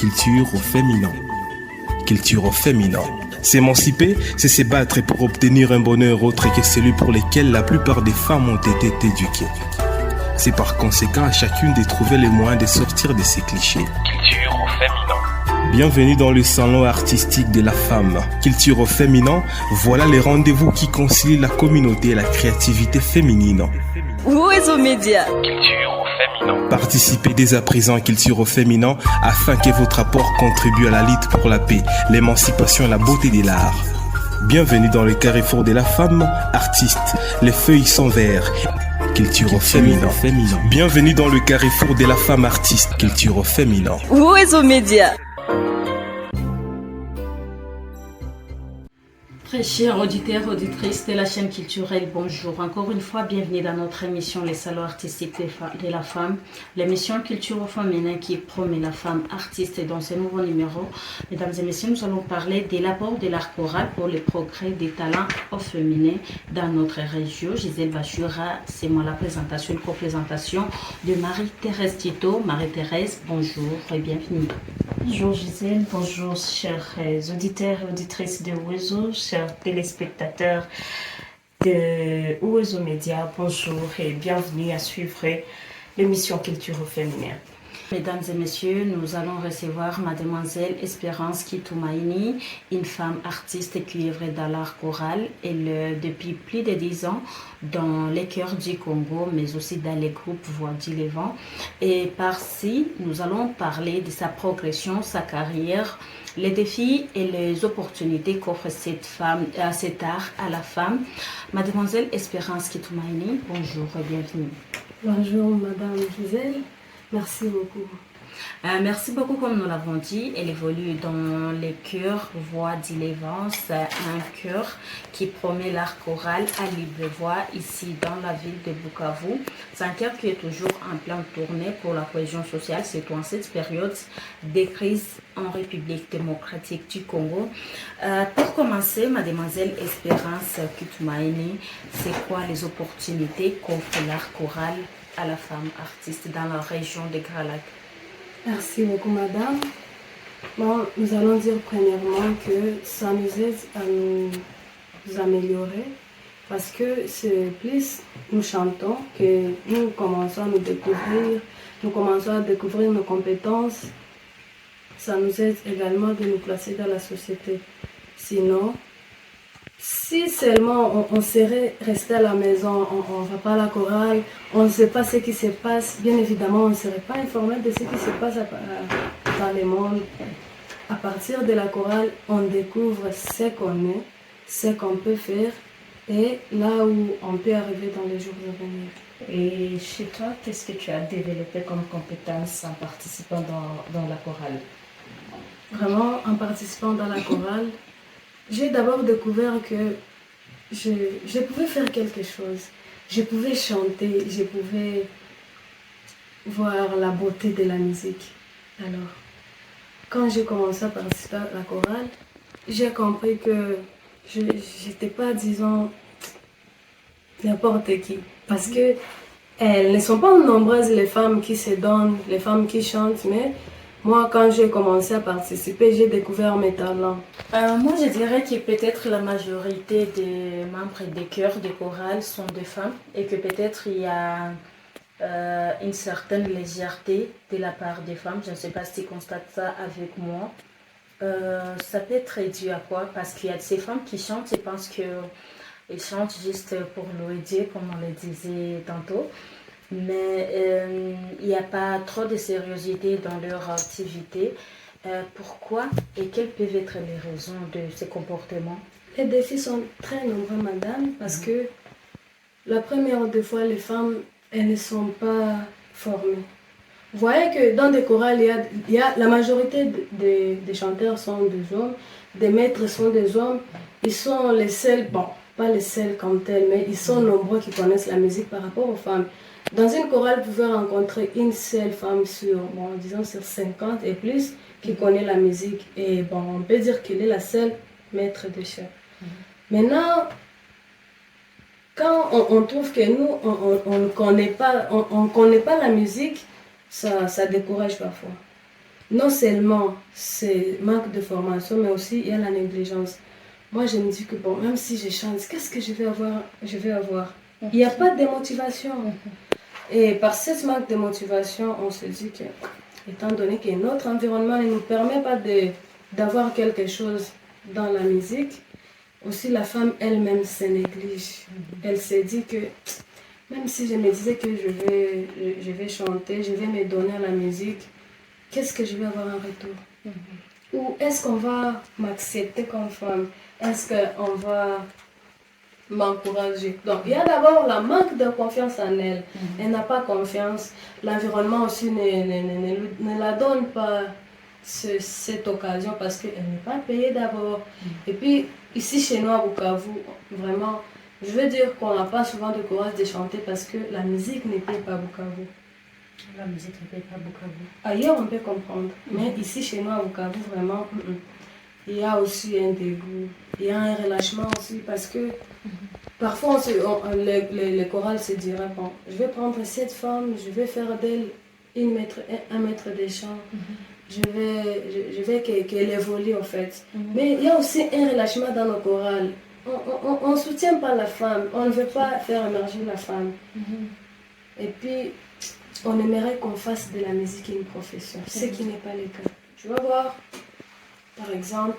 culture au féminin. Culture au féminin. S'émanciper, c'est se battre pour obtenir un bonheur autre que celui pour lequel la plupart des femmes ont été éduquées. C'est par conséquent à chacune de trouver les moyens de sortir de ces clichés. Culture au féminin. Bienvenue dans le salon artistique de la femme. Culture au féminin, voilà les rendez-vous qui concilient la communauté et la créativité féminine. Wezo Média. Culture au féminin. Participez dès à présent à Culture au féminin afin que votre apport contribue à la lutte pour la paix, l'émancipation et la beauté de l'art. Bienvenue dans le carrefour de la femme artiste. Les feuilles sont vertes. Culture au féminin. Bienvenue dans le carrefour de la femme artiste. Culture au féminin. Wezo Média. Très chers auditeurs, auditrices de la chaîne culturelle, bonjour. Encore une fois, bienvenue dans notre émission Les Salons artistiques de la femme, l'émission Culture au féminin qui promet la femme artiste. Et dans ce nouveau numéro, mesdames et messieurs, nous allons parler de l'apport de l'art choral pour le progrès des talents au féminin dans notre région. Gisèle Bachura, c'est moi la présentation, une co-présentation de Marie-Thérèse Tito. Marie-Thérèse, bonjour et bienvenue. Bonjour Gisèle, bonjour chers auditeurs et auditrices de Wezo, chers téléspectateurs de Wezo Média, bonjour et bienvenue à suivre l'émission Culture au féminin. Mesdames et messieurs, nous allons recevoir mademoiselle Espérance Kitoumaïni, une femme artiste qui œuvre dans l'art choral. Elle, depuis plus de 10 ans, dans les chœurs du Congo, mais aussi dans les groupes Voix du Levant. Et par-ci, nous allons parler de sa progression, sa carrière, les défis et les opportunités qu'offre cette femme, cet art à la femme. Mademoiselle Espérance Kitoumaïni, bonjour et bienvenue. Bonjour Madame Gisèle. Merci beaucoup. Merci beaucoup, comme nous l'avons dit. Elle évolue dans les chœurs Voix d'Île-et-Vence, un chœur qui promet l'art choral à Libreville, ici dans la ville de Bukavu. C'est un chœur qui est toujours en pleine tournée pour la cohésion sociale, surtout en cette période de crise en République démocratique du Congo. Pour commencer, mademoiselle Espérance Kitoumaïni, c'est quoi les opportunités qu'offre l'art choral à la femme artiste dans la région de Grand Lac? Merci beaucoup madame. Bon, nous allons dire premièrement que ça nous aide à nous améliorer parce que c'est plus nous chantons que nous commençons à découvrir nos compétences. Ça nous aide également de nous placer dans la société. Sinon, si seulement on serait resté à la maison, on ne va pas à la chorale, on ne sait pas ce qui se passe, bien évidemment on ne serait pas informé de ce qui se passe dans le monde. À partir de la chorale, on découvre ce qu'on est, ce qu'on peut faire et là où on peut arriver dans les jours à venir. Et chez toi, qu'est-ce que tu as développé comme compétence en participant dans la chorale? Vraiment, en participant dans la chorale, j'ai d'abord découvert que je pouvais faire quelque chose. Je pouvais chanter, je pouvais voir la beauté de la musique. Alors, quand j'ai commencé à participer à la chorale, j'ai compris que je n'étais pas, disons, n'importe qui. Parce que elles ne sont pas nombreuses les femmes qui se donnent, les femmes qui chantent, mais moi, quand j'ai commencé à participer, j'ai découvert mes talents. Moi, je dirais que peut-être la majorité des membres des chœurs de chorale sont des femmes et que peut-être il y a une certaine légèreté de la part des femmes. Je ne sais pas si tu constates ça avec moi. Ça peut être dû à quoi? Parce qu'il y a de ces femmes qui chantent, je pense qu'elles chantent juste pour l'aider, comme on le disait tantôt. Mais il n'y a pas trop de sérieuxité dans leur activité. Pourquoi et quelles peuvent être les raisons de ces comportements? Les défis sont très nombreux, madame, parce que la première des fois, les femmes, elles ne sont pas formées. Vous voyez que dans des chorales, la majorité des chanteurs sont des hommes, des maîtres sont des hommes. Ils sont les seuls, bon, pas les seuls comme tels, mais ils sont nombreux qui connaissent la musique par rapport aux femmes. Dans une chorale, vous pouvez rencontrer une seule femme sur 50 et plus qui connaît la musique. Et bon, on peut dire qu'elle est la seule maître de chœur. Maintenant, quand on trouve que nous, on ne connaît pas la musique, ça décourage parfois. non seulement c'est manque de formation, mais aussi il y a la négligence. Moi, je me dis que bon, même si je chante, qu'est-ce que je vais avoir? Il n'y a pas de motivation. Et par cette manque de motivation, on se dit que, étant donné que notre environnement ne nous permet pas d'avoir quelque chose dans la musique, aussi la femme elle-même se néglige. Elle se dit que même si je me disais que je vais chanter, je vais me donner à la musique, qu'est-ce que je vais avoir en retour? Ou est-ce qu'on va m'accepter comme femme? Est-ce qu'on va m'encourager? Donc, il y a d'abord la manque de confiance en elle. Elle n'a pas confiance. L'environnement aussi ne la donne pas cette occasion parce qu'elle n'est pas payée d'abord. Et puis, ici chez nous à Bukavu, vraiment, je veux dire qu'on n'a pas souvent de courage de chanter parce que la musique ne paye pas Bukavu. La musique ne paye pas Bukavu. Ailleurs, on peut comprendre. Mais ici chez nous à Bukavu, vraiment, il y a aussi un dégoût. Il y a un relâchement aussi parce que parfois, les chorales se diraient, bon, je vais prendre cette femme, je vais faire d'elle un maître des chants. Je vais qu'elle évolue en fait. Mais il y a aussi un relâchement dans nos chorales. On ne soutient pas la femme, on ne veut pas faire émerger la femme. Et puis, on aimerait qu'on fasse de la musique une profession, ce qui n'est pas le cas. Tu vas voir, par exemple,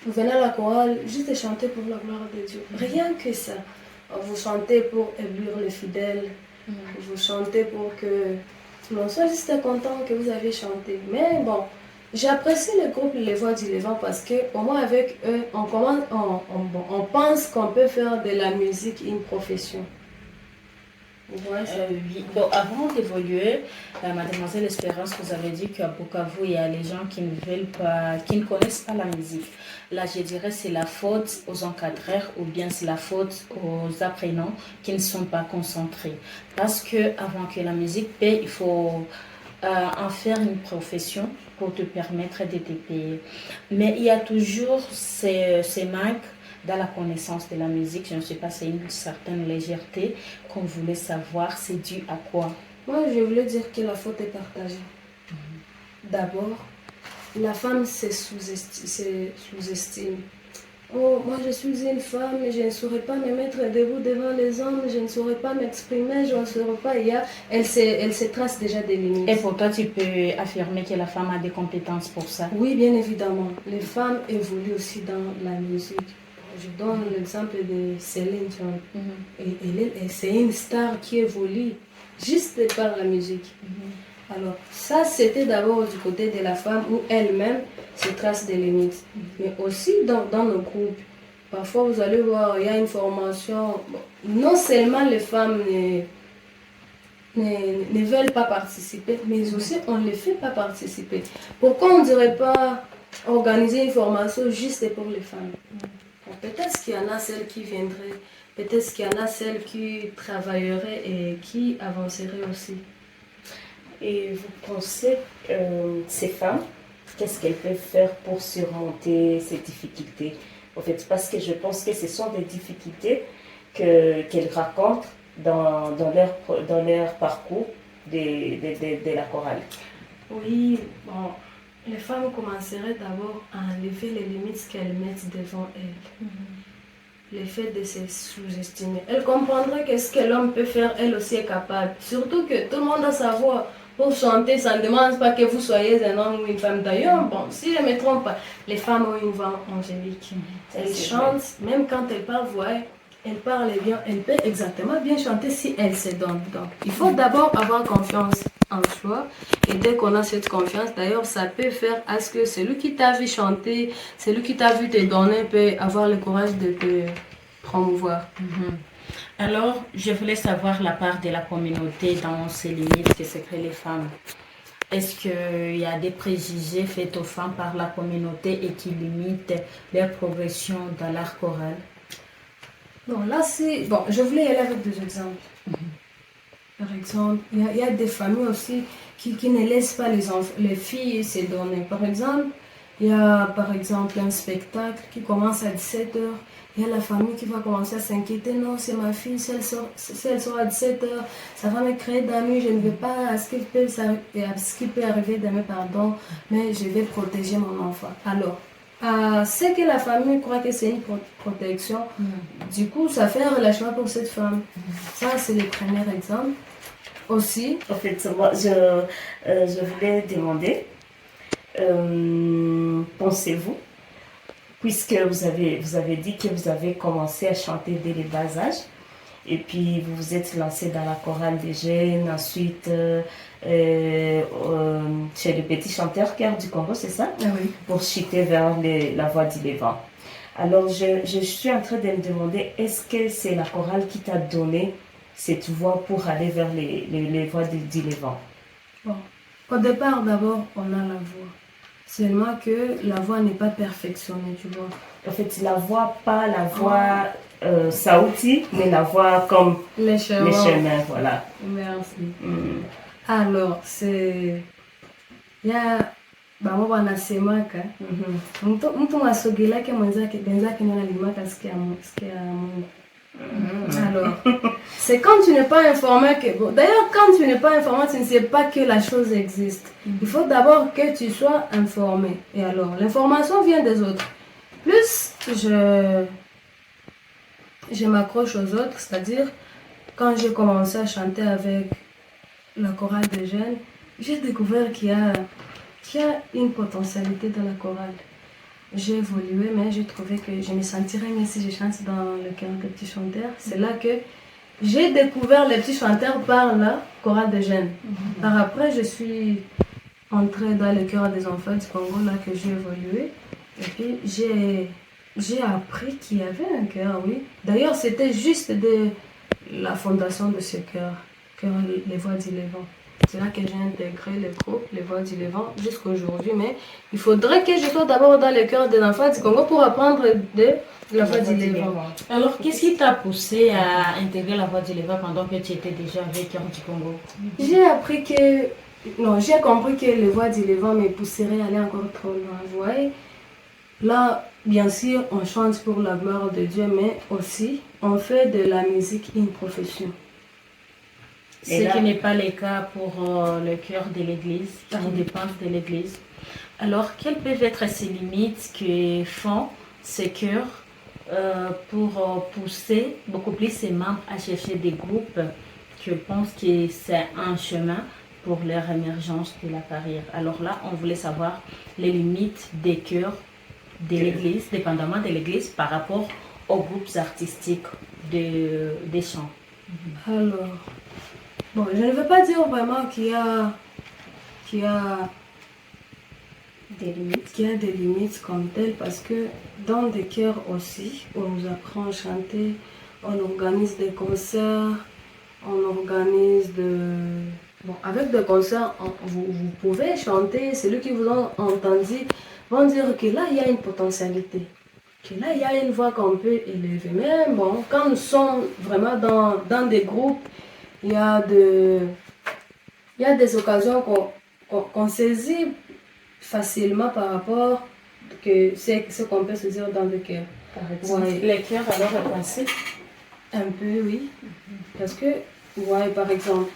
vous venez à la chorale juste chanter pour la gloire de Dieu. Rien que ça. Vous chantez pour éblouir les fidèles. Vous chantez pour que l'on soit juste content que vous avez chanté. Mais bon, j'apprécie le groupe Les Voix du Levant parce que au moins avec eux, on pense qu'on peut faire de la musique une profession. Oui. Bon, avant d'évoluer, Mademoiselle Espérance, vous avez dit qu'à Bukavu, il y a les gens qui ne connaissent pas la musique. Là, je dirais c'est la faute aux encadreurs ou bien c'est la faute aux apprenants qui ne sont pas concentrés. Parce que avant que la musique paie, il faut en faire une profession pour te permettre de te payer. Mais il y a toujours ces manques dans la connaissance de la musique. Je ne sais pas, c'est une certaine légèreté qu'on voulait savoir. C'est dû à quoi? Moi, je voulais dire que la faute est partagée. D'abord, la femme se sous-estime. Oh, moi je suis une femme, je ne saurais pas me mettre debout devant les hommes, je ne saurais pas m'exprimer, je ne saurais pas. Elle se trace déjà des limites. Et pour toi, tu peux affirmer que la femme a des compétences pour ça? Oui, bien évidemment. Les femmes évoluent aussi dans la musique. Je donne l'exemple de Céline Dion. Et c'est une star qui évolue juste par la musique. Alors, ça, c'était d'abord du côté de la femme où elle-même se trace des limites. Mais aussi dans nos groupes. Parfois, vous allez voir, il y a une formation. Bon, non seulement les femmes ne veulent pas participer, mais aussi on ne les fait pas participer. Pourquoi on ne dirait pas organiser une formation juste pour les femmes? Peut-être qu'il y en a celles qui viendraient, peut-être qu'il y en a celles qui travailleraient et qui avanceraient aussi. Et vous pensez, ces femmes, qu'est-ce qu'elles peuvent faire pour surmonter ces difficultés? En fait, parce que je pense que ce sont des difficultés qu'elles racontent dans leur parcours de la chorale. Oui, bon, les femmes commenceraient d'abord à enlever les limites qu'elles mettent devant elles. Le fait de se sous-estimer. Elles comprendraient que ce que l'homme peut faire, elle aussi est capable. Surtout que tout le monde a sa voix. Pour chanter, ça ne demande pas que vous soyez un homme ou une femme. D'ailleurs, bon, si je ne me trompe pas, les femmes ont une voix angélique. Elles chantent, même quand elles parlent, elles parlent bien, elles peuvent exactement bien chanter si elles se donnent. Donc, il faut d'abord avoir confiance en soi. Et dès qu'on a cette confiance, d'ailleurs, ça peut faire à ce que celui qui t'a vu chanter, celui qui t'a vu te donner, peut avoir le courage de te promouvoir. Alors, je voulais savoir la part de la communauté dans ces limites que c'est que les femmes. Est-ce qu'il y a des préjugés faits aux femmes par la communauté et qui limitent leur progression dans l'art choral? Bon, là, c'est... Bon, je voulais y aller avec des exemples. Par exemple, il y a des familles aussi qui ne laissent pas les filles se donner. Par exemple, il y a par exemple un spectacle qui commence à 17h. Il y a la famille qui va commencer à s'inquiéter. Non, c'est ma fille, si elle sort à 17h, ça va me créer d'amis. Je ne veux pas à ce qui peut arriver demain, pardon, mais je vais protéger mon enfant. Alors, c'est que la famille croit que c'est une protection. Du coup, ça fait un relâchement pour cette femme. Ça, c'est le premier exemple. Aussi. En fait, moi, je voulais demander, pensez-vous, puisque vous avez dit que vous avez commencé à chanter dès le bas âge, et puis vous vous êtes lancé dans la chorale des jeunes, ensuite chez les petits chanteurs Chœur du Congo, c'est ça? Oui. Pour chuter vers la voix d'Ilévan. Alors, je suis en train de me demander, est-ce que c'est la chorale qui t'a donné cette voix pour aller vers les voix d'Ilévan? Bon. Au départ, d'abord, on a la voix. Seulement que la voix n'est pas perfectionnée, tu vois. En fait, la voix, pas la voix saouti, mais la voix comme les chemins, voilà. Merci. Alors, c'est... Il y a... Bamo wanasemaka mtu asogelake mwenzake ndio alimaka sikia Mungu. Alors, c'est quand tu n'es pas informé que... Bon, d'ailleurs, quand tu n'es pas informé, tu ne sais pas que la chose existe. Il faut d'abord que tu sois informé. Et alors, l'information vient des autres. Plus je m'accroche aux autres, c'est-à-dire, quand j'ai commencé à chanter avec la chorale des jeunes, j'ai découvert qu'il y a une potentialité dans la chorale. J'ai évolué, mais j'ai trouvé que je me sentirais mieux si je chante dans le chœur des petits chanteurs. C'est là que j'ai découvert les petits chanteurs par la chorale des jeunes. Par après, je suis entrée dans le chœur des enfants du Congo, là que j'ai évolué. Et puis, j'ai appris qu'il y avait un chœur, oui. D'ailleurs, c'était juste de la fondation de ce chœur, les voix d'Ilévan. C'est là que j'ai intégré le groupe, les voix du Levant, jusqu'à aujourd'hui. Mais il faudrait que je sois d'abord dans le cœur des enfants du Congo pour apprendre de la voix du Levant. Alors, qu'est-ce qui t'a poussé à intégrer la voix du Levant pendant que tu étais déjà avec Cœur du Congo? J'ai appris que... Non, j'ai compris que les voix du Levant me pousseraient à aller encore trop loin. Vous voyez? Là, bien sûr, on chante pour la gloire de Dieu, mais aussi, on fait de la musique une profession. Ce qui n'est pas le cas pour le chœur de l'église, qui dépend de l'église. Alors, quelles peuvent être ces limites que font ces chœurs pour pousser beaucoup plus ses membres à chercher des groupes que pensent que c'est un chemin pour leur émergence de la carrière? Alors là, on voulait savoir les limites des chœurs de l'église, dépendamment de l'église, par rapport aux groupes artistiques des chants. Alors... Bon, je ne veux pas dire vraiment qu'il y a des limites comme telles, parce que dans des chœurs aussi, on nous apprend à chanter, on organise des concerts, on organise Bon, avec des concerts, vous pouvez chanter, celui qui vous a entendu vont dire que là, il y a une potentialité, que là, il y a une voix qu'on peut élever. Mais bon, quand nous sommes vraiment dans des groupes, il y a des occasions qu'on saisit facilement par rapport que c'est ce qu'on peut saisir dans le cœur. Ouais. Les chœurs alors est pensé? Un peu, oui. Parce que, ouais, par exemple,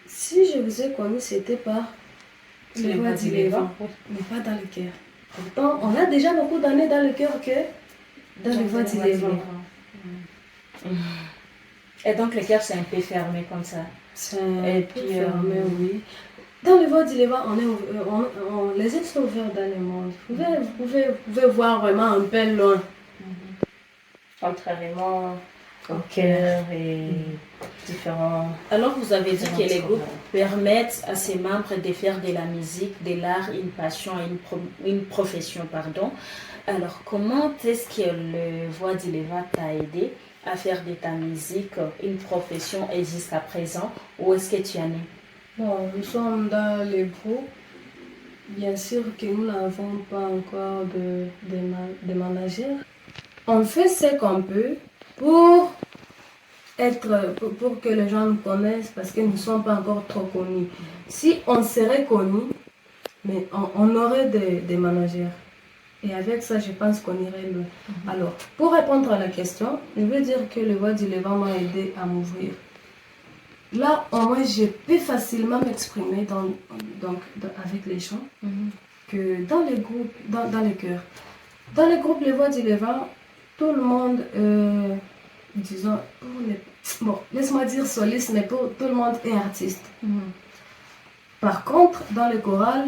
si je vous ai connu, c'était par les voix du Levant, mais pas dans le cœur. Pourtant, on a déjà beaucoup d'années dans le cœur que dans les voix du Levant. Et donc le cœur c'est un peu fermé comme ça. C'est un peu fermé, oui. Dans le voix du Levant, les yeux sont ouverts dans le monde. Vous pouvez voir vraiment un peu loin. Contrairement au cœur et différents... Alors vous avez dit que les groupes permettent à ses membres de faire de la musique, de l'art, une passion, une profession, pardon. Alors comment est-ce que le voix du Levant t'a aidé à faire de ta musique une profession et jusqu'à présent, où est-ce que tu en es? Bon, nous sommes dans les groupes. Bien sûr que nous n'avons pas encore de manager. On fait ce qu'on peut pour que les gens nous connaissent, parce que nous ne sommes pas encore trop connus. Si on serait connus, mais on aurait des managers. Et avec ça, je pense qu'on irait loin. Alors, pour répondre à la question, je veux dire que les voix du Levant m'ont aidé à m'ouvrir. Là, au moins, je peux facilement m'exprimer avec les chants que dans les groupes, dans les chœurs. Dans les groupes Les Voix du Levant, tout le monde, disons, bon, laisse-moi dire soliste, mais tout le monde est artiste. Par contre, dans le choral,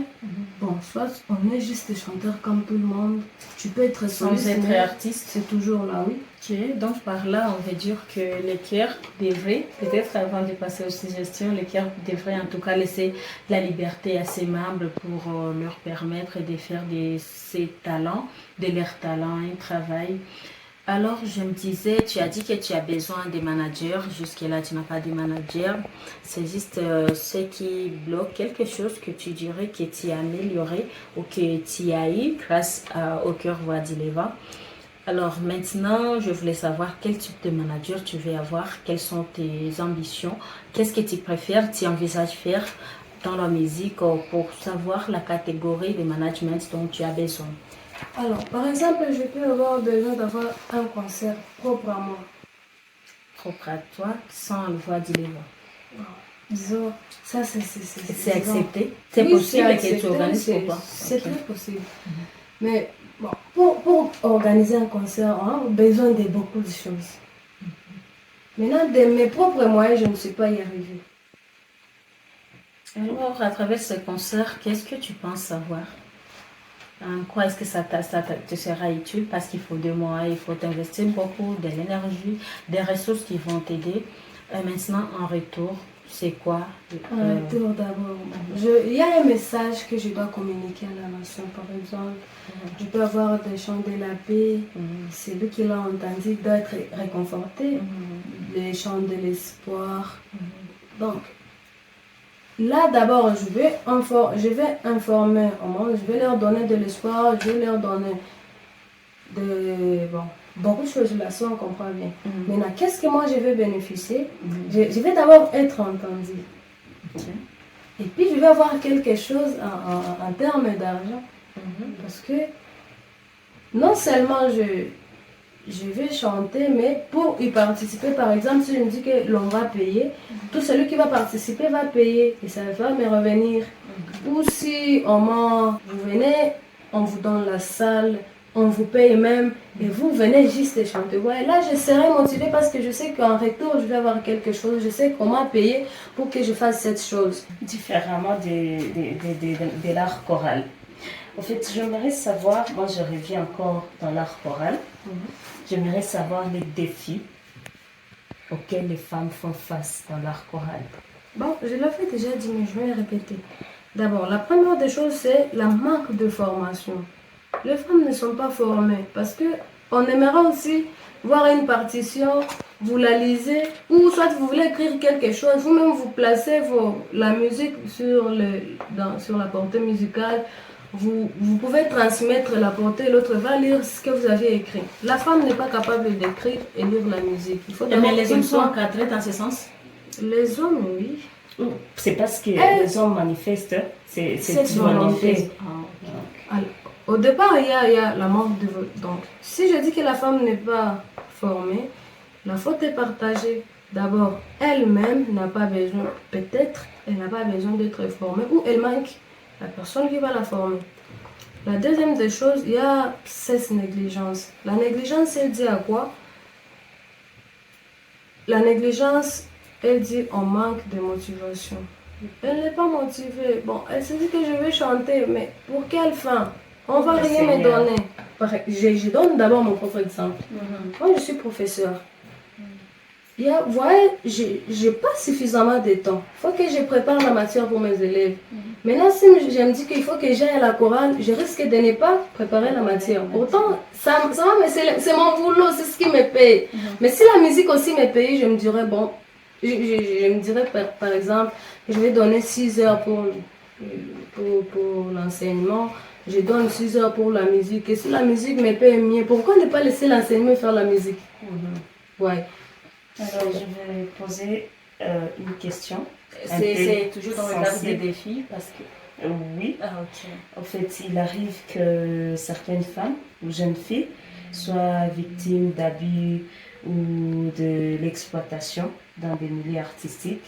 bon, soit on est juste des chanteurs comme tout le monde. Tu peux être soliste, Sans être mais artiste. c'est toujours là, oui. Ok, donc par là, on veut dire que les chœurs devraient, peut-être avant de passer aux suggestions, les chœurs devraient en tout cas laisser la liberté à ses membres pour leur permettre de faire de ses talents, de leurs talents, un travail. Alors, je me disais, tu as dit que tu as besoin de managers. Jusque-là, tu n'as pas de manager. C'est juste ce qui bloque quelque chose que tu dirais que tu as amélioré ou que tu as eu grâce au Chœur Voix du Levant. Alors maintenant, je voulais savoir quel type de manager tu veux avoir, quelles sont tes ambitions, qu'est-ce que tu préfères, tu envisages faire dans la musique pour savoir la catégorie de management dont tu as besoin. Alors, par exemple, je peux avoir besoin d'avoir un concert propre à moi. Propre à toi, sans le Voix du Levant. Disons, ça c'est C'est disons, accepté. C'est oui, possible que accepté, tu organises c'est- pour toi. C'est Ok. très possible. Mais bon, pour organiser un concert, on a besoin de beaucoup de choses. Maintenant, de mes propres moyens, je ne sais pas y arriver. Alors, à travers ce concert, qu'est-ce que tu penses savoir? En quoi est-ce que ça te sera utile? Parce qu'il faut 2 mois, il faut investir beaucoup, de l'énergie, des ressources qui vont t'aider. Et maintenant, en retour, c'est quoi? Un retour d'abord. Il y a un message que je dois communiquer à la nation, par exemple. Je peux avoir des chants de la paix. Celui qui l'a entendu doit être réconforté. Les chants de l'espoir. Donc, là d'abord, je vais informer au monde, je vais leur donner de l'espoir, je vais leur donner beaucoup de choses là, ça on comprend bien. Maintenant, qu'est-ce que moi je vais bénéficier? Je vais d'abord être entendu. Et puis je vais avoir quelque chose en termes d'argent. Parce que non seulement je vais chanter, mais pour y participer, par exemple, si je me dis que l'on va payer, tout celui qui va participer va payer et ça va me revenir. Ou si vous venez, on vous donne la salle, on vous paye même et vous venez juste chanter. Ouais, là, je serai motivée parce que je sais qu'en retour, je vais avoir quelque chose. Je sais comment payer pour que je fasse cette chose. Différemment de l'art choral. En fait, j'aimerais savoir, moi je reviens encore dans l'art choral, j'aimerais savoir les défis auxquels les femmes font face dans l'art choral. Bon, je l'avais déjà dit, mais je vais répéter. D'abord, la première des choses, c'est la manque de formation. Les femmes ne sont pas formées parce que on aimerait aussi voir une partition, vous la lisez, ou soit vous voulez écrire quelque chose, vous-même vous placez la musique sur la portée musicale. Vous pouvez transmettre la portée, l'autre va lire ce que vous avez écrit. La femme n'est pas capable d'écrire et lire la musique. Il faut Mais les hommes sont encadrés dans ce sens? Les hommes, oui. C'est parce que les hommes manifestent, c'est du manifeste. Alors, au départ, il y a la manque de vote. Donc, si je dis que la femme n'est pas formée, la faute est partagée. D'abord, elle-même n'a pas besoin, peut-être, elle n'a pas besoin d'être formée ou elle manque la personne qui va la former. La deuxième des choses, il y a cette négligence. La négligence, elle dit à quoi? La négligence, elle dit on manque de motivation. Elle n'est pas motivée. Bon, elle se dit que je vais chanter, mais pour quelle fin? On va rien me donner. Je donne d'abord mon propre exemple. Moi, je suis professeur. Vous voyez, je n'ai pas suffisamment de temps. Il faut que je prépare la matière pour mes élèves. Maintenant, si je me dis qu'il faut que j'aille à la chorale, je risque de ne pas préparer la matière. Pourtant, ça va, mais c'est mon boulot, c'est ce qui me paye. Mais si la musique aussi me paye, je me dirais, bon, je me dirais par exemple, je vais donner 6 heures pour l'enseignement. Je donne 6 heures pour la musique. Et si la musique me paye mieux, pourquoi ne pas laisser l'enseignement faire la musique? Ouais. Alors, je vais poser une question. C'est toujours dans le cadre des défis parce que... Oui. Ah, ok. En fait, il arrive que certaines femmes ou jeunes filles soient victimes d'abus ou de l'exploitation dans des milieux artistiques,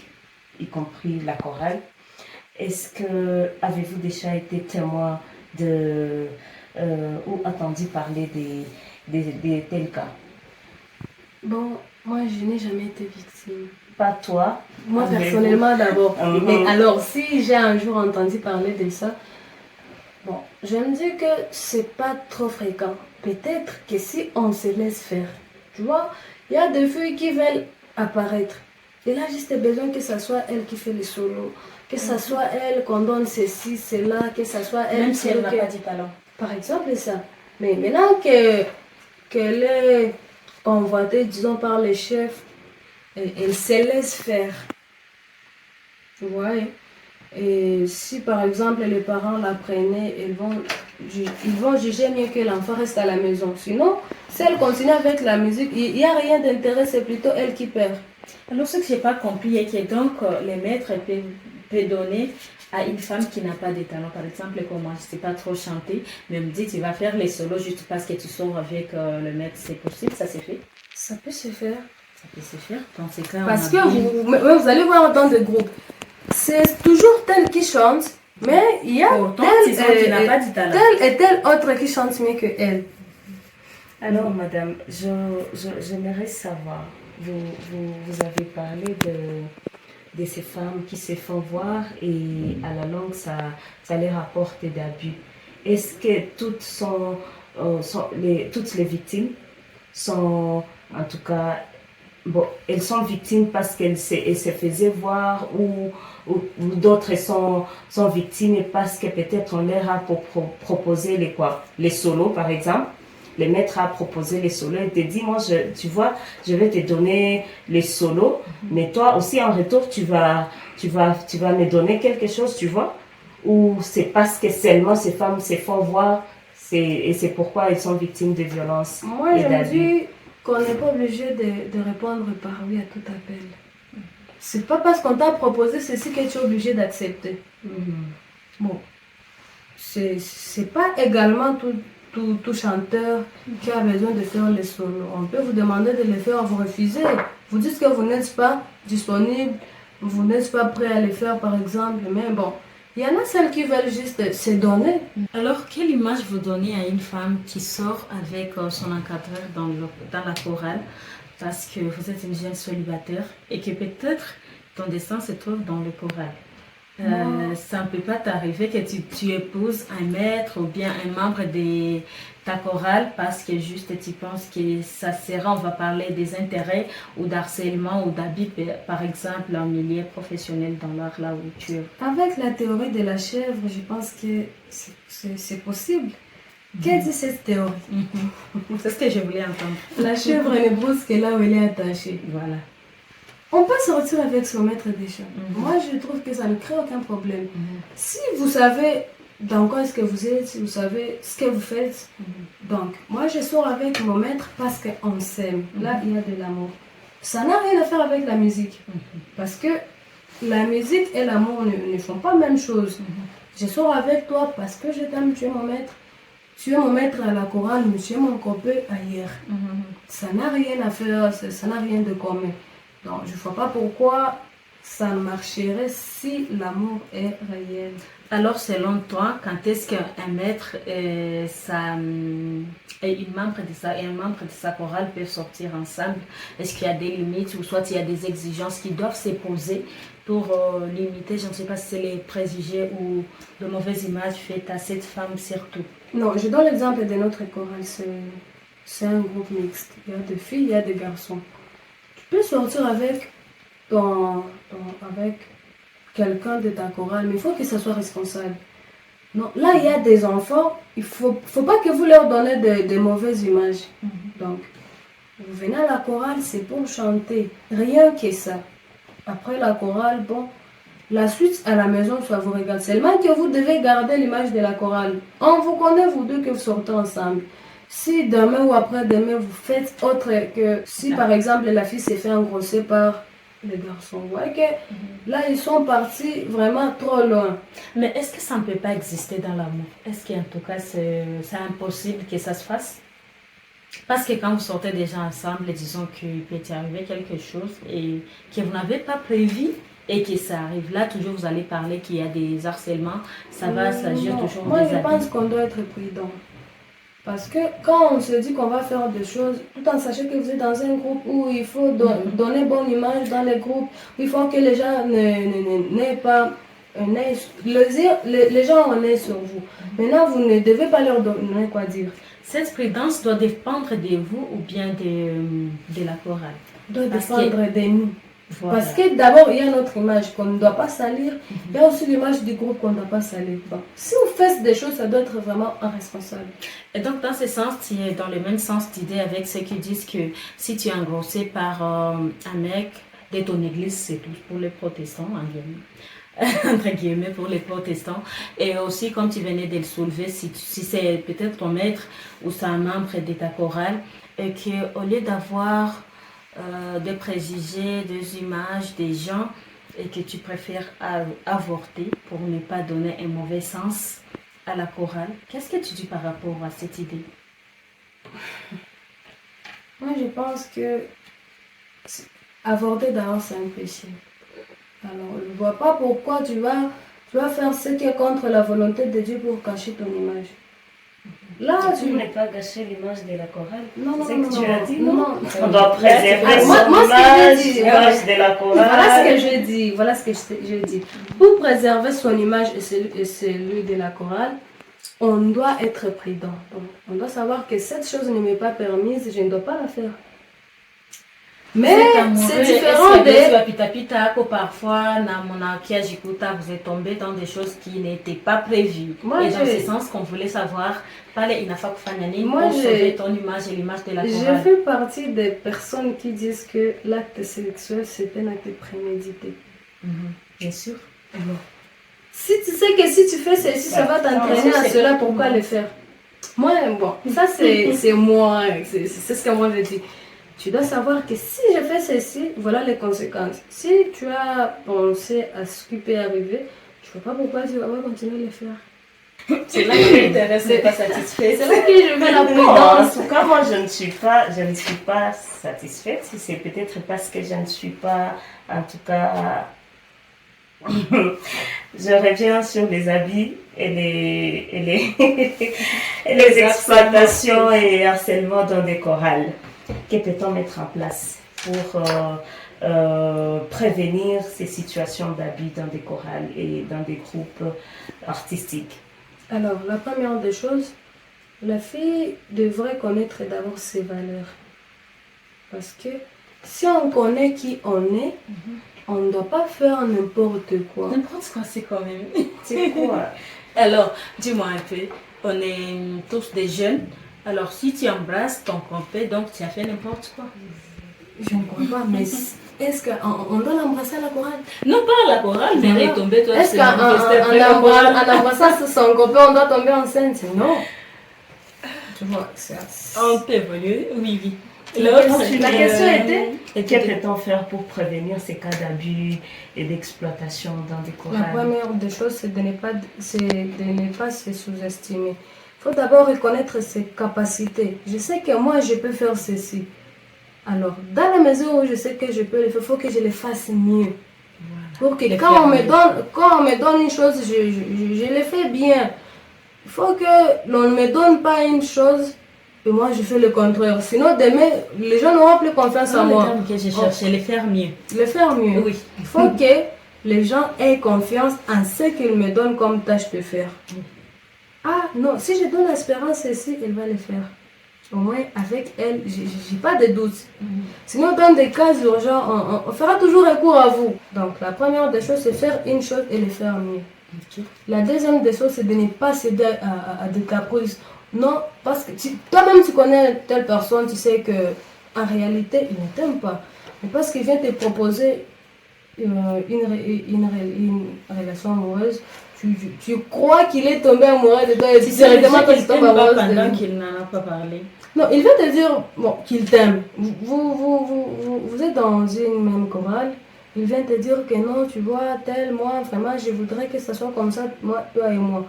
y compris la chorale. Est-ce que avez-vous déjà été témoin de ou entendu parler des tels cas? Bon, moi, je n'ai jamais été victime. Pas toi. Moi, mais personnellement, d'abord. Mhm. Mais alors, si j'ai un jour entendu parler de ça, bon, je me dis que c'est pas trop fréquent. Peut-être que si on se laisse faire, tu vois, il y a des filles qui veulent apparaître. Et là, juste besoin que ce soit elle qui fait les solos, que ce soit elle qu'on donne ceci, cela, que ce soit elle Même si elle n'a que- pas du talent. Par exemple, ça. Mais maintenant qu'elle est convoitée, disons, par les chefs, elle se laisse faire. Tu vois, et si par exemple les parents la prenaient, ils vont juger mieux que l'enfant reste à la maison. Sinon, si elle continue avec la musique, il n'y a rien d'intérêt, c'est plutôt elle qui perd. Alors, ce que je n'ai pas compris est que donc les maîtres peuvent donner à une femme qui n'a pas de talent, par exemple, comme moi, je ne sais pas trop chanter, mais on me dit tu vas faire les solos juste parce que tu sors avec le maître, c'est possible, ça s'est fait? Ça peut se faire. Ça peut se faire. Dans ces cas, Parce on que a bien- vous allez voir dans des groupes, c'est toujours tel qui chante, mais il y a Pourtant, tel, disons qu'il n'a pas du talent. tel et tel autre qui chante mieux que elle. Alors, madame, j'aimerais savoir, vous avez parlé de ces femmes qui se font voir et à la longue, ça les rapporte des abus. Est-ce que toutes les victimes sont, en tout cas, bon, elles sont victimes parce elles se faisaient voir ou d'autres sont victimes parce que peut-être on leur a proposé les solos, par exemple. Les maîtres a proposé les solos et te dit, moi, tu vois, je vais te donner les solos, mais toi aussi, en retour, tu vas me donner quelque chose, tu vois. Ou c'est parce que seulement ces femmes se font voir et c'est pourquoi elles sont victimes de violences Moi, et je me d'abus. dis qu'on n'est pas obligé de répondre par oui à tout appel. C'est pas parce qu'on t'a proposé ceci que tu es obligé d'accepter. Bon, c'est pas également tout chanteur qui a besoin de faire les solos. On peut vous demander de le faire, vous refusez. Vous dites que vous n'êtes pas disponible, vous n'êtes pas prêt à le faire par exemple. Mais bon, il y en a celles qui veulent juste se donner. Alors, quelle image vous donnez à une femme qui sort avec son encadreur dans la chorale parce que vous êtes une jeune célibataire et que peut-être ton destin se trouve dans le choral? Ça ne peut pas t'arriver que tu épouses un maître ou bien un membre de ta chorale parce que juste tu penses que ça sera, on va parler des intérêts ou d'harcèlement ou d'abus, par exemple, en milieu professionnel dans l'art là où tu es. Avec la théorie de la chèvre, je pense que c'est possible. Qu'est-ce que cette théorie? C'est ce que je voulais entendre. La chèvre ne brousse que là où elle est attachée. Voilà. On peut sortir avec son maître déjà. Moi, je trouve que ça ne crée aucun problème. Si vous savez dans quoi est-ce que vous êtes, si vous savez ce que vous faites, donc moi je sors avec mon maître parce qu'on s'aime. Là, il y a de l'amour. Ça n'a rien à faire avec la musique. Parce que la musique et l'amour ne font pas la même chose. Je sors avec toi parce que je t'aime, tu es mon maître. Tu es mon maître à la chorale, mais tu es mon copain ailleurs. Ça n'a rien à faire, ça n'a rien de commun. Donc, je ne vois pas pourquoi ça marcherait si l'amour est réel. Alors, selon toi, quand est-ce qu'un maître et un membre de sa chorale peuvent sortir ensemble? Est-ce qu'il y a des limites ou soit il y a des exigences qui doivent se poser pour limiter, je ne sais pas si c'est les préjugés ou de mauvaises images faites à cette femme surtout? Non, je donne l'exemple de notre chorale. C'est un groupe mixte. Il y a des filles, il y a des garçons. Tu peux sortir avec quelqu'un de ta chorale, mais il faut que ça soit responsable. Non, là, il y a des enfants, il faut pas que vous leur donnez de mauvaises images. Donc, vous venez à la chorale, c'est pour chanter. Rien que ça. Après la chorale, bon, la suite à la maison, ça vous regarde. Seulement que vous devez garder l'image de la chorale. On vous connaît, vous deux, que vous sortez ensemble. Si demain ou après-demain, vous faites autre que... Si par exemple, la fille s'est fait engrosser par les garçons. Vous voyez que là, ils sont partis vraiment trop loin. Mais est-ce que ça ne peut pas exister dans l'amour? Est-ce qu'en tout cas, c'est impossible que ça se fasse? Parce que quand vous sortez déjà ensemble, disons qu'il peut y arriver quelque chose et que vous n'avez pas prévu et que ça arrive. Là, toujours, vous allez parler qu'il y a des harcèlements. Ça va s'agir toujours Moi, des je abus. pense qu'on doit être prudent. Parce que quand on se dit qu'on va faire des choses, tout en sachant que vous êtes dans un groupe où il faut donner bonne image dans les groupes, où il faut que les gens n'aient pas un œil, les gens ont un œil sur vous. Maintenant, vous ne devez pas leur donner quoi dire. Cette prudence doit dépendre de vous ou bien de la chorale. Doit Parce dépendre de nous. Voilà. Parce que d'abord, il y a notre image qu'on ne doit pas salir. Il y a aussi l'image du groupe qu'on ne doit pas salir. Bon, si vous faites des choses, ça doit être vraiment un responsable. Et donc, dans ce sens, tu es dans le même sens d'idée avec ceux qui disent que si tu es engrossé par un mec de ton église, c'est tout pour les protestants, entre guillemets, pour les protestants. Et aussi, comme tu venais de le soulever, si c'est peut-être ton maître ou c'est un membre de ta chorale, et qu'au lieu d'avoir des préjugés, des images, des gens, et que tu préfères avorter pour ne pas donner un mauvais sens à la chorale. Qu'est-ce que tu dis par rapport à cette idée? Moi, je pense que avorter d'abord, c'est un péché. Alors, je ne vois pas pourquoi tu vas faire ce qui est contre la volonté de Dieu pour cacher ton image. Là, Tu ne pas gâcher l'image de la chorale. Non, non, C'est non, ce que tu non, as dit, non, non? non. On doit préserver Moi, son ce que image, j'ai dit, l'image de la chorale. Voilà ce que je dis. Voilà ce que je dis. Pour préserver son image et celui de la chorale, on doit être prudent. Donc, on doit savoir que cette chose ne m'est pas permise, je ne dois pas la faire. Mais c'est différent de... Parfois, vous êtes tombé dans des choses qui n'étaient pas prévues. Moi, et dans ce sens qu'on voulait savoir, moi, pour sauver ton image et l'image de la je chorale. fais partie des personnes qui disent que l'acte sexuel, c'est un acte prémédité. Bien sûr. Si tu sais que si tu fais ceci, ça va t'entraîner à cela, pourquoi le faire? Moi, bon, ça c'est moi, c'est ce que moi je dis. Tu dois savoir que si je fais ceci, voilà les conséquences. Si tu as pensé à ce qui peut arriver, je ne vois pas pourquoi tu vas pas continuer à le faire. C'est là que l'intérêt n'est pas satisfait. C'est là que je veux la Non, en prudence. tout cas, moi, je ne suis pas satisfaite. Si c'est peut-être parce que je ne suis pas, en tout cas, je reviens sur les habits et les exploitations et harcèlements dans des chorales. Que peut-on mettre en place pour prévenir ces situations d'abus dans des chorales et dans des groupes artistiques? Alors, la première des choses, la fille devrait connaître d'abord ses valeurs. Parce que si on connaît qui on est, on ne doit pas faire n'importe quoi. N'importe quoi, c'est quand même. C'est quoi? Alors, dis-moi un peu, on est tous des jeunes. Alors, si tu embrasses ton compé, donc tu as fait n'importe quoi. Je ne comprends pas, mais est-ce qu'on doit l'embrasser à la chorale? Non, pas à la chorale, mais retomber, toi, Est-ce qu'en embrassant son copain, on doit tomber enceinte? Non. Tu vois, c'est... On peut évoluer, oui. La question était... Et que peut-on faire pour prévenir ces cas d'abus et d'exploitation dans des La chorales? première des choses, c'est de ne pas se sous-estimer. Il faut d'abord reconnaître ses capacités. Je sais que moi, je peux faire ceci. Alors, dans la mesure où je sais que je peux le faire, il faut que je le fasse mieux. Pour que quand on me donne une chose, je le fais bien. Il faut que l'on ne me donne pas une chose et moi je fais le contraire. Sinon, demain, les gens n'auront plus confiance en moi. Le terme que j'ai cherché, le faire mieux. Le faire mieux. Oui. Il faut que les gens aient confiance en ce qu'ils me donnent comme tâche de faire. Ah non, si je donne l'espérance ici, elle va le faire. Au moins, avec elle, j'ai pas de doute. Sinon, dans des cas urgents, on fera toujours recours à vous. Donc, la première des choses, c'est faire une chose et le faire mieux. La deuxième des choses, c'est de ne pas céder à des caprices. Non, parce que toi-même, tu connais telle personne, tu sais que en réalité, il ne t'aime pas. Mais parce qu'il vient te proposer une relation amoureuse, tu crois qu'il est tombé amoureux de toi et directement toi tu tombes amoureuse de lui. Pendant qu'il n'en a pas parlé. Non, il va te dire bon, qu'il t'aime. Vous êtes dans une même chorale, il vient te dire que non, tu vois, tel, moi, vraiment, je voudrais que ça soit comme ça, moi, toi et moi.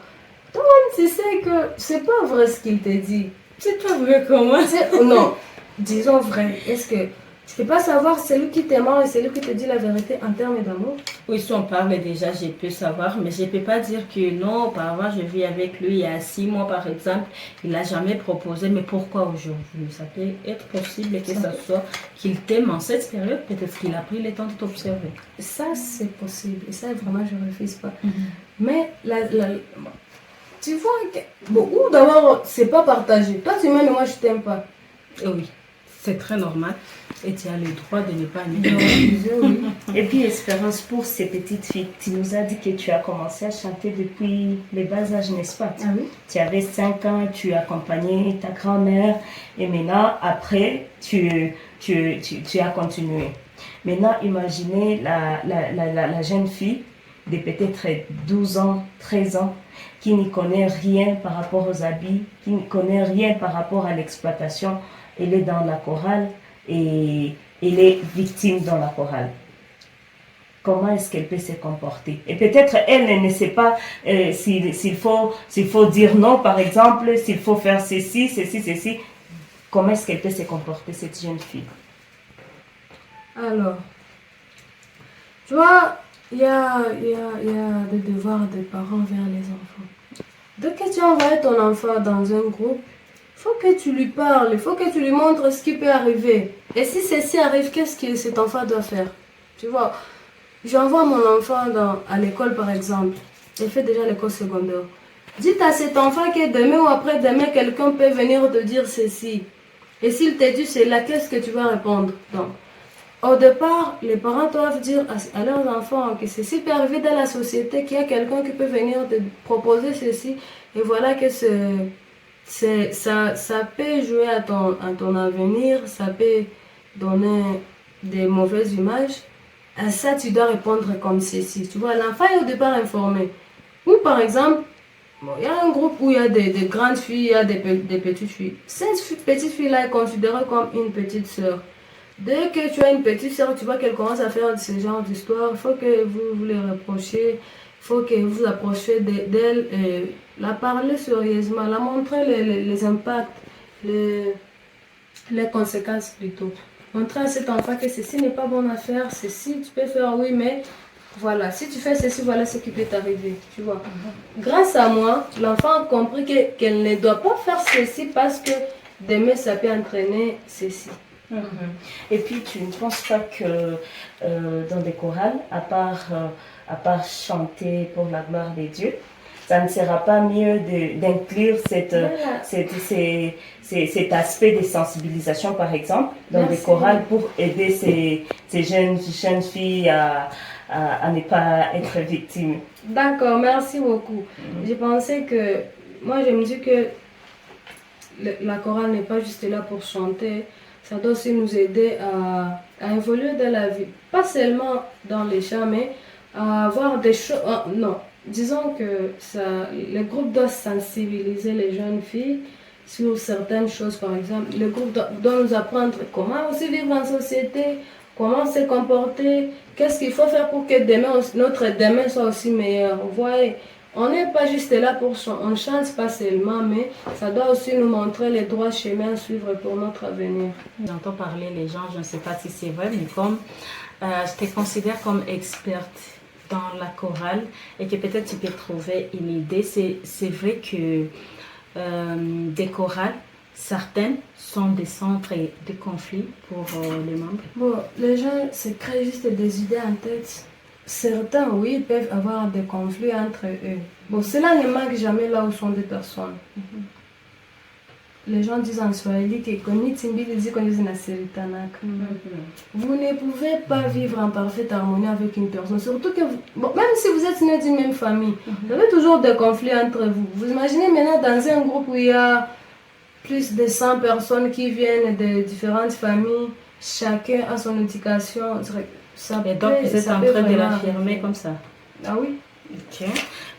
Toi-même, tu sais que c'est pas vrai ce qu'il te dit. C'est pas vrai comment? Non, disons vrai. Est-ce que tu peux pas savoir celui qui t'aime et celui qui te dit la vérité en termes d'amour? Oui, si on parle déjà, je peux savoir, mais je ne peux pas dire que non, auparavant, je vis avec lui il y a 6 mois, par exemple, il n'a jamais proposé, mais pourquoi aujourd'hui? Ça peut être possible que ça soit qu'il t'aime en cette période, peut-être qu'il a pris le temps de t'observer. Ça, c'est possible. Et ça, vraiment, je ne refuse pas. Mais tu vois, bon, ou d'abord, c'est pas partagé. Toi, tu m'aimes, mais moi, je t'aime pas. Oui, c'est très normal. Et tu as le droit de ne pas aimer. Oui. Et puis, Espérance, pour ces petites filles, tu nous as dit que tu as commencé à chanter depuis les bas âges, n'est-ce pas? Ah oui? Tu avais 5 ans, tu accompagnais ta grand-mère et maintenant, après, tu as continué. Maintenant, imaginez la jeune fille de peut-être 12 ans, 13 ans, qui n'y connaît rien par rapport aux habits, qui ne connaît rien par rapport à l'exploitation. Elle est dans la chorale et elle est victime dans la chorale. Comment est-ce qu'elle peut se comporter? Et peut-être elle ne sait pas s'il faut dire non, par exemple, s'il faut faire ceci. Comment est-ce qu'elle peut se comporter, cette jeune fille? Alors, tu vois, il y a des devoirs des parents vers les enfants. Dès que tu envoies ton enfant dans un groupe, il faut que tu lui parles, il faut que tu lui montres ce qui peut arriver. Et si ceci arrive, qu'est-ce que cet enfant doit faire? Tu vois, j'envoie mon enfant à l'école par exemple. Il fait déjà l'école secondaire. Dites à cet enfant que demain ou après-demain, quelqu'un peut venir te dire ceci. Et s'il te dit cela, qu'est-ce que tu vas répondre? Donc, au départ, les parents doivent dire à leurs enfants que ceci peut arriver dans la société, qu'il y a quelqu'un qui peut venir te proposer ceci. Et voilà que ça peut jouer à ton avenir, ça peut donner des mauvaises images. À ça, tu dois répondre comme ceci. Tu vois, l'enfant est au départ informé. Ou par exemple, il y a un groupe où il y a des grandes filles, il y a des petites filles. Cette petite fille-là est considérée comme une petite sœur. Dès que tu as une petite sœur, tu vois qu'elle commence à faire ce genre d'histoire, il faut que vous les reprochiez, il faut que vous approchiez d'elle et la parler sérieusement, la montrer les impacts, les conséquences plutôt. Montrer à cet enfant que ceci n'est pas bon à faire, ceci tu peux faire oui, mais voilà, si tu fais ceci, voilà ce qui peut t'arriver, tu vois. Grâce à moi, l'enfant a compris qu'elle ne doit pas faire ceci parce que demain ça peut entraîner ceci. Et puis, tu ne penses pas que dans des chorales, à part chanter pour la gloire de Dieu, ça ne sera pas mieux d'inclure cet aspect de sensibilisation, par exemple, dans des chorales pour aider ces jeunes filles à ne pas être victimes? D'accord, merci beaucoup. Je pensais que, moi je me dis que la chorale n'est pas juste là pour chanter. Ça doit aussi nous aider à évoluer dans la vie. Pas seulement dans les chants, mais à avoir des choses... non, disons que le groupe doit sensibiliser les jeunes filles sur certaines choses. Par exemple, le groupe doit nous apprendre comment aussi vivre en société, comment se comporter, qu'est-ce qu'il faut faire pour que notre demain soit aussi meilleur. Vous voyez, on n'est pas juste là pour chanter, on ne chante pas seulement, mais ça doit aussi nous montrer les droits chemins à suivre pour notre avenir. J'entends parler les gens, je ne sais pas si c'est vrai, mais comme je te considère comme experte dans la chorale et que peut-être tu peux trouver une idée, c'est vrai que des chorales, certaines sont des centres de conflit pour les membres. Bon, les gens se créent juste des idées en tête. Certains, oui, peuvent avoir des conflits entre eux. Bon, cela ne manque jamais là où sont des personnes. Les gens disent en Swahili que vous ne pouvez pas vivre en parfaite harmonie avec une personne. Surtout que, même si vous êtes nés d'une même famille, vous avez toujours des conflits entre vous. Vous imaginez maintenant dans un groupe où il y a plus de 100 personnes qui viennent de différentes familles, chacun a son éducation. Et donc, vous êtes en train de l'affirmer comme ça? Ah oui. Ok.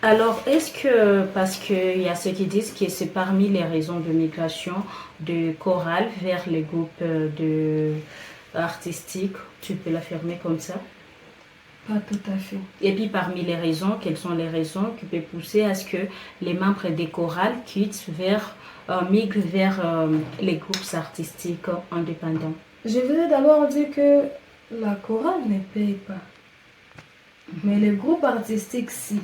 Alors, est-ce que, parce qu'il y a ceux qui disent que c'est parmi les raisons de migration de chorale vers les groupes artistiques, tu peux l'affirmer comme ça? Pas tout à fait. Et puis parmi les raisons, quelles sont les raisons qui peuvent pousser à ce que les membres des chorales migrent vers les groupes artistiques indépendants? Je voudrais d'abord dire que la chorale ne paye pas. Mais les groupes artistiques, si.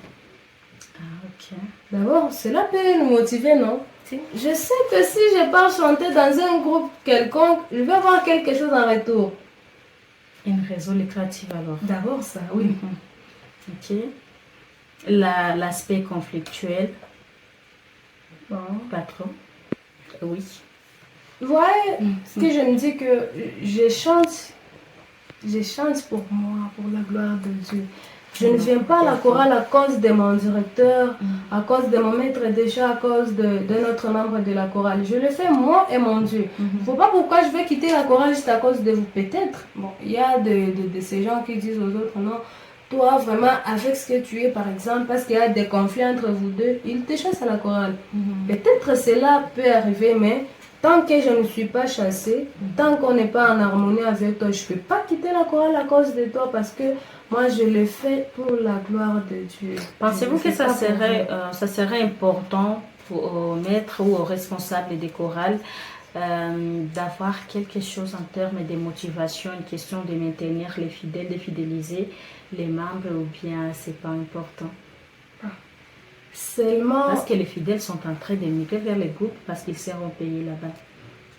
Ah, ok. D'abord, cela peut nous motiver, non? Si. Je sais que si je pars chanter dans un groupe quelconque, je vais avoir quelque chose en retour. Une raison lucrative alors. D'abord ça, oui. Ok. L'aspect conflictuel, Bon. pas trop. Oui. Ouais, ce que je me dis que je chante pour moi, pour la gloire de Dieu. Je ne viens pas à la chorale à cause de mon directeur, à cause de mon maître déjà, à cause de notre membre de la chorale. Je le fais moi et mon Dieu. Il ne faut pas pourquoi je vais quitter la chorale juste à cause de vous. Peut-être, bon, il y a de ces gens qui disent aux autres, non, toi vraiment avec ce que tu es par exemple, parce qu'il y a des conflits entre vous deux, ils te chassent à la chorale. Peut-être cela peut arriver, mais tant que je ne suis pas chassée, tant qu'on n'est pas en harmonie avec toi, je ne peux pas quitter la chorale à cause de toi parce que moi je le fais pour la gloire de Dieu. Pensez-vous que ça serait important aux maîtres ou aux responsables des chorales d'avoir quelque chose en termes de motivation, une question de maintenir les fidèles, de fidéliser les membres ou bien c'est pas important? Seulement... Parce que les fidèles sont en train de migrer vers les groupes parce qu'ils seront payés là-bas.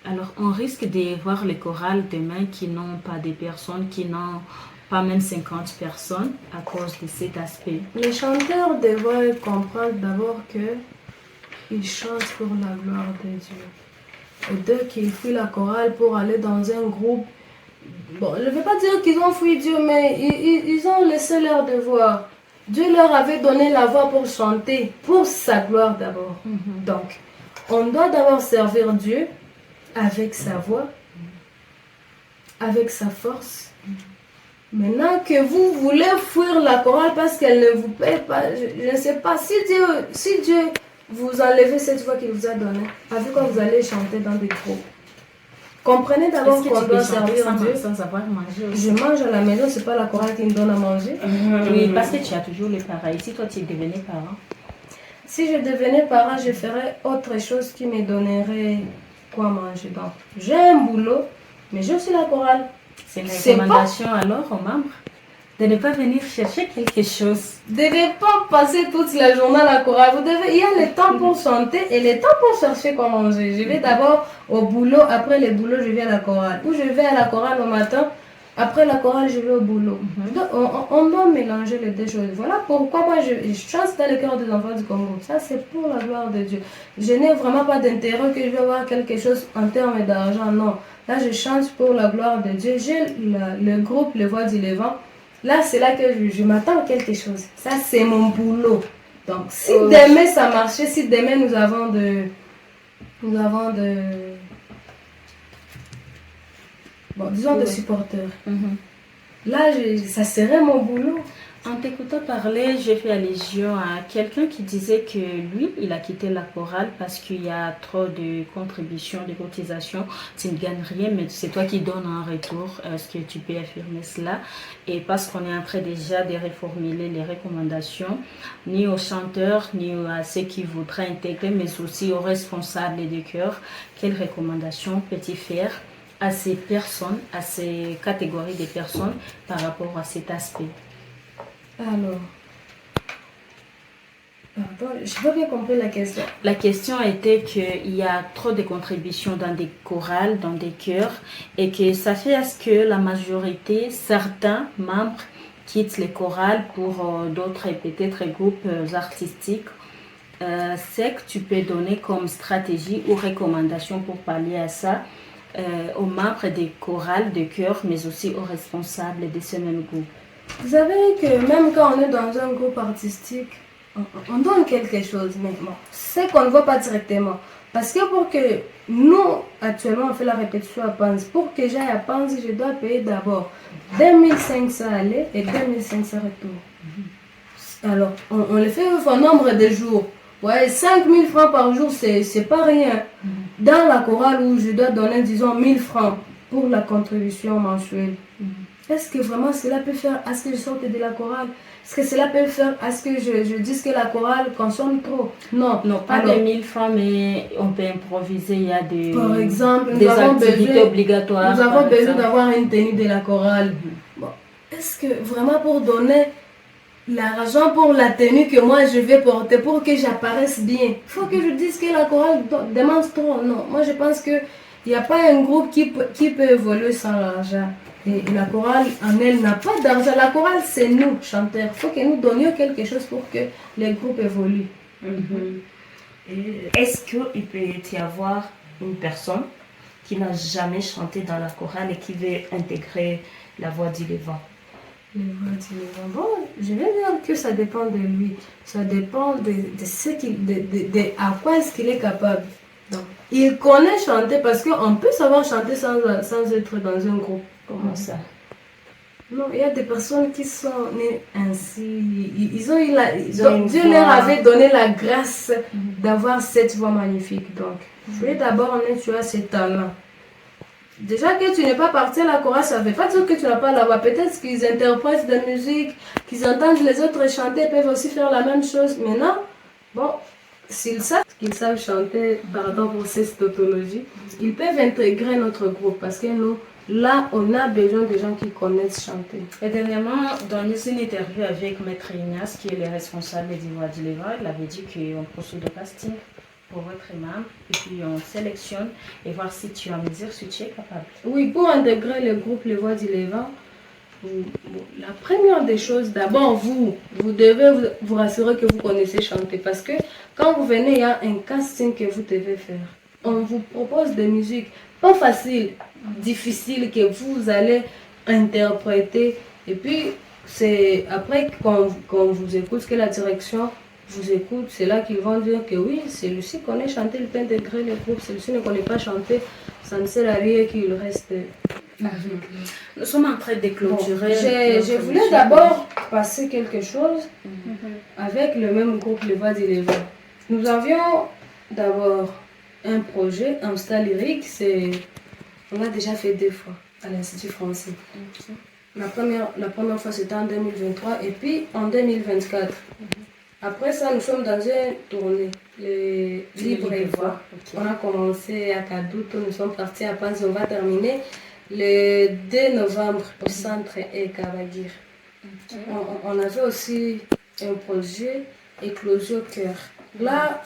Alors on risque de voir les chorales demain qui n'ont pas des personnes, qui n'ont pas même 50 personnes à cause de cet aspect. Les chanteurs devraient comprendre d'abord qu'ils chantent pour la gloire de Dieu. Et dès qu'ils fuient la chorale pour aller dans un groupe, bon, je ne veux pas dire qu'ils ont fui Dieu, mais ils ont laissé leur devoir. Dieu leur avait donné la voix pour chanter, pour sa gloire d'abord. Donc, on doit d'abord servir Dieu avec sa voix, avec sa force. Maintenant que vous voulez fuir la chorale parce qu'elle ne vous paie pas, je ne sais pas, si Dieu vous enlève cette voix qu'il vous a donnée, avec quoi vous allez chanter dans des groupes. Comprenez d'abord qu'on doit servir Dieu. Sans avoir mangé aussi. Je mange à la maison, c'est pas la chorale qui me donne à manger. Oui, parce que tu as toujours les parents. Si toi tu devenais parent. Si je devenais parent, je ferais autre chose qui me donnerait quoi manger. Donc, j'ai un boulot, mais je suis la chorale. C'est une recommandation alors aux membres de ne pas venir chercher quelque chose. De ne pas passer toute la journée à la chorale. Il y a le temps pour chanter et le temps pour chercher quoi manger. Je vais d'abord au boulot, après le boulot, je vais à la chorale. Ou je vais à la chorale au matin, après la chorale, je vais au boulot. Donc, on doit mélanger les deux choses. Voilà pourquoi moi je chante dans le cœur des enfants du Congo. Ça, c'est pour la gloire de Dieu. Je n'ai vraiment pas d'intérêt que je vais avoir quelque chose en termes d'argent, non. Là, je chante pour la gloire de Dieu. J'ai le groupe Les Voix du Levant. Là, c'est là que je m'attends à quelque chose. Ça, c'est mon boulot. Donc, si demain ça marchait, si demain nous avons de... Bon, disons de supporters. Là, ça serait mon boulot. En t'écoutant parler, j'ai fait allusion à quelqu'un qui disait que lui, il a quitté la chorale parce qu'il y a trop de contributions, de cotisations. Tu ne gagnes rien, mais c'est toi qui donnes en retour. Est-ce que tu peux affirmer cela? Et parce qu'on est en train déjà de reformuler les recommandations, ni aux chanteurs, ni à ceux qui voudraient intégrer, mais aussi aux responsables de chœur, quelles recommandations peux-tu faire à ces personnes, à ces catégories de personnes par rapport à cet aspect? Alors, pardon, je n'ai pas bien compris la question. La question était qu'il y a trop de contributions dans des chorales, dans des chœurs, et que ça fait à ce que la majorité, certains membres quittent les chorales pour d'autres peut-être groupes artistiques. C'est que tu peux donner comme stratégie ou recommandation pour pallier à ça aux membres des chorales, des chœurs, mais aussi aux responsables de ce même groupe? Vous savez que même quand on est dans un groupe artistique, on donne quelque chose, mais bon, c'est qu'on ne voit pas directement. Parce que pour que nous, actuellement, on fait la répétition à Panzi. Pour que j'aille à Panzi, je dois payer d'abord 2500 aller et 2500 retour. Alors, on le fait au nombre de jours. Ouais, 5000 francs par jour, c'est pas rien. Dans la chorale où je dois donner, disons, 1000 francs pour la contribution mensuelle. est-ce que vraiment cela peut faire à ce que je sorte de la chorale? Est-ce que cela peut faire à ce que je dise que la chorale consomme trop? Non. Non, pas Alors, de 1000 francs, mais on peut improviser. Il y a par exemple, des activités obligatoires. Nous avons par besoin exemple. d'avoir une tenue de la chorale. Bon, est-ce que vraiment pour donner l'argent pour la tenue que moi je vais porter pour que j'apparaisse bien, il faut que je dise que la chorale demande trop? Non, moi je pense que il n'y a pas un groupe qui peut évoluer sans l'argent. Et la chorale en elle n'a pas d'argent. La chorale c'est nous, chanteurs. Il faut que nous donnions quelque chose pour que les groupes évoluent. Et est-ce qu'il peut y avoir une personne qui n'a jamais chanté dans la chorale et qui veut intégrer la voix du Levant? Bon, je vais dire que ça dépend de lui. Ça dépend de ce à quoi est-ce qu'il est capable. Donc, il connaît chanter parce qu'on peut savoir chanter sans être dans un groupe. Comment ça? Non, il y a des personnes qui sont nées ainsi. Dieu voix. leur avait donné la grâce d'avoir cette voix magnifique. Donc, tu es d'abord né, tu as ce talent. Déjà que tu n'es pas parti à la chorale, ça ne veut pas dire que tu n'as pas la voix. Peut-être qu'ils interprètent de la musique, qu'ils entendent les autres chanter, ils peuvent aussi faire la même chose. Maintenant, bon, s'ils savent chanter, pardon pour cette tautologie, ils peuvent intégrer notre groupe parce que nous, là, on a besoin de gens qui connaissent chanter. Et dernièrement, dans une interview avec Maître Ignace, qui est le responsable du Voix du Levant, il avait dit qu'on procède au casting pour votre imam et puis on sélectionne et voir si tu es en mesure, si tu es capable. Oui, pour intégrer le groupe Les Voix du Levant, la première des choses, d'abord, vous devez vous rassurer que vous connaissez chanter parce que quand vous venez, il y a un casting que vous devez faire. On vous propose des musiques pas faciles, difficiles que vous allez interpréter et puis c'est après quand vous écoute que la direction vous écoute, c'est là qu'ils vont dire que oui, celui-ci connaît chanter, il peut intégrer le groupe, celui-ci ne connaît pas chanter, ça ne sert à rien qu'il reste avec lui. Nous sommes en train de clôturer. Je voulais d'abord passer quelque chose avec le même groupe Les Voix du Levant. Nous avions d'abord un projet, un style lyrique, on l'a déjà fait 2 fois à l'Institut français. La première fois c'était en 2023 et puis en 2024. Après ça, nous sommes dans une tournée, les Libre et Voix. On a commencé à Kadouto, nous sommes partis à Panzi, on va terminer le 2 novembre au centre Ekabagir. On avait aussi un projet Éclosion Cœur. Là,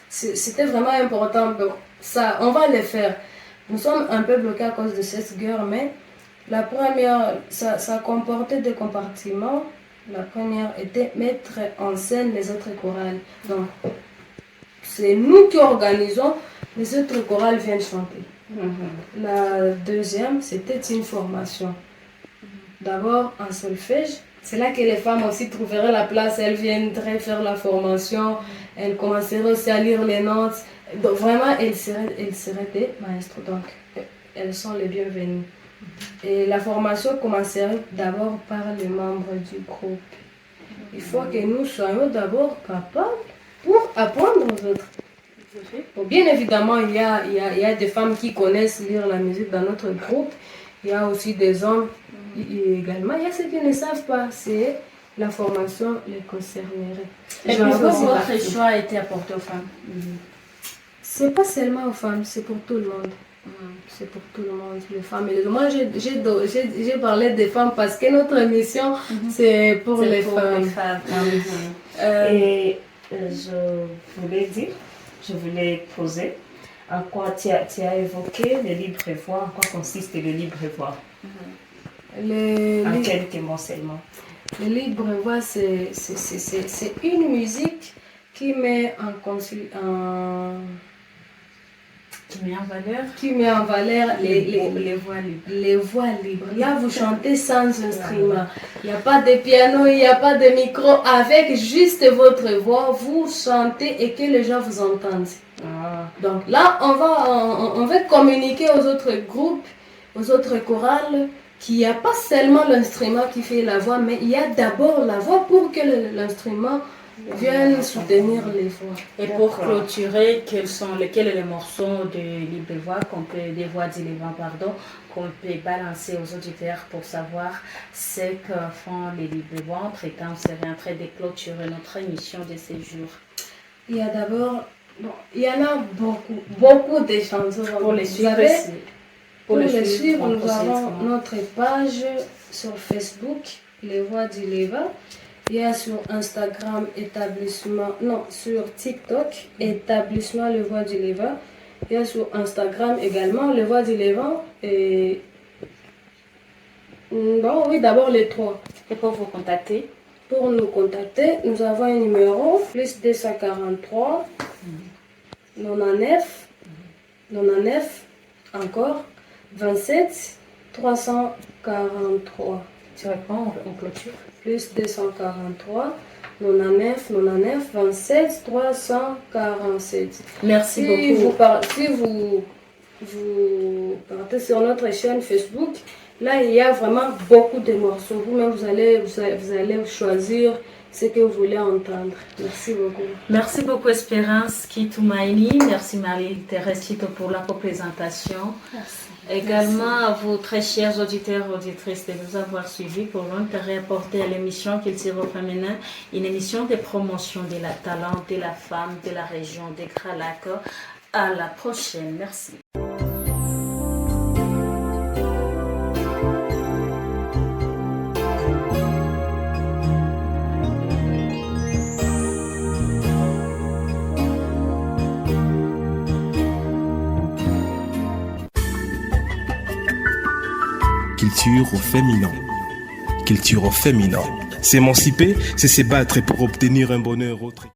c'était vraiment important. Bon, ça, on va le faire. Nous sommes un peu bloqués à cause de cette guerre, mais la première, ça comportait 2 compartiments. La première était mettre en scène les autres chorales. Donc, c'est nous qui organisons, les autres chorales viennent chanter. La deuxième, c'était une formation. D'abord, en solfège. C'est là que les femmes aussi trouveraient la place. Elles viendraient faire la formation. Elles commenceraient aussi à lire les notes. Donc, vraiment, elles seraient des maîtres. Donc, elles sont les bienvenues. Et la formation commencerait d'abord par les membres du groupe. Il faut que nous soyons d'abord capables pour apprendre aux autres. Bon, bien évidemment, il y a des femmes qui connaissent lire la musique dans notre groupe. Il y a aussi des hommes également. Il y a ceux qui ne savent pas. C'est la formation les concernerait. Et pourquoi votre choix a été apporté aux femmes? C'est pas seulement aux femmes, c'est pour tout le monde. C'est pour tout le monde, les femmes et les hommes. Moi, j'ai parlé des femmes parce que notre mission, c'est pour les femmes. Et je voulais poser, en quoi tu as évoqué le libre-voix, en quoi consiste le libre-voix? En quel témoin seulement? Le libre-voix, c'est une musique qui met en valeur les voix libres. Là, vous chantez sans instrument. Il n'y a pas de piano, il n'y a pas de micro. Avec juste votre voix, vous chantez et que les gens vous entendent. Donc là, on va communiquer aux autres groupes, aux autres chorales, qu'il n'y a pas seulement l'instrument qui fait la voix, mais il y a d'abord la voix pour que l'instrument viennent soutenir les voix. Et pour clôturer, quels sont les morceaux de Libre Voix des voix d'Ilevan, qu'on peut balancer aux auditeurs pour savoir ce que font les Libre Voix. Entre-temps, on serait en train de clôturer notre émission de ce jour. Il y a d'abord, il y en a beaucoup de chansons. Pour les suivre, nous avons notre page sur Facebook, Les Voix d'Ilevan. Il y a sur Instagram, sur TikTok, établissement Les Voix d'Ilevan. Il y a sur Instagram également Les Voix d'Ilevan. Et oui, d'abord les 3. Et pour vous contacter? Pour nous contacter, nous avons un numéro plus 243 99 encore 27 343. Tu réponds, on clôture. Plus 243 99 27 347. Merci beaucoup. Si vous partez sur notre chaîne Facebook, là il y a vraiment beaucoup de morceaux. Vous-même vous allez choisir ce que vous voulez entendre. Merci beaucoup. Merci beaucoup Espérance Kitumaini. Merci Marie-Thérèse Tito pour la présentation. Merci. Également à vous très chers auditeurs et auditrices de nous avoir suivis pour l'intérêt apporté à l'émission Culture au féminin, une émission de promotion de la talent de la femme de la région des Grands Lacs. À la prochaine. Merci. Culture au féminin. Culture au féminin. S'émanciper, c'est se battre pour obtenir un bonheur autre.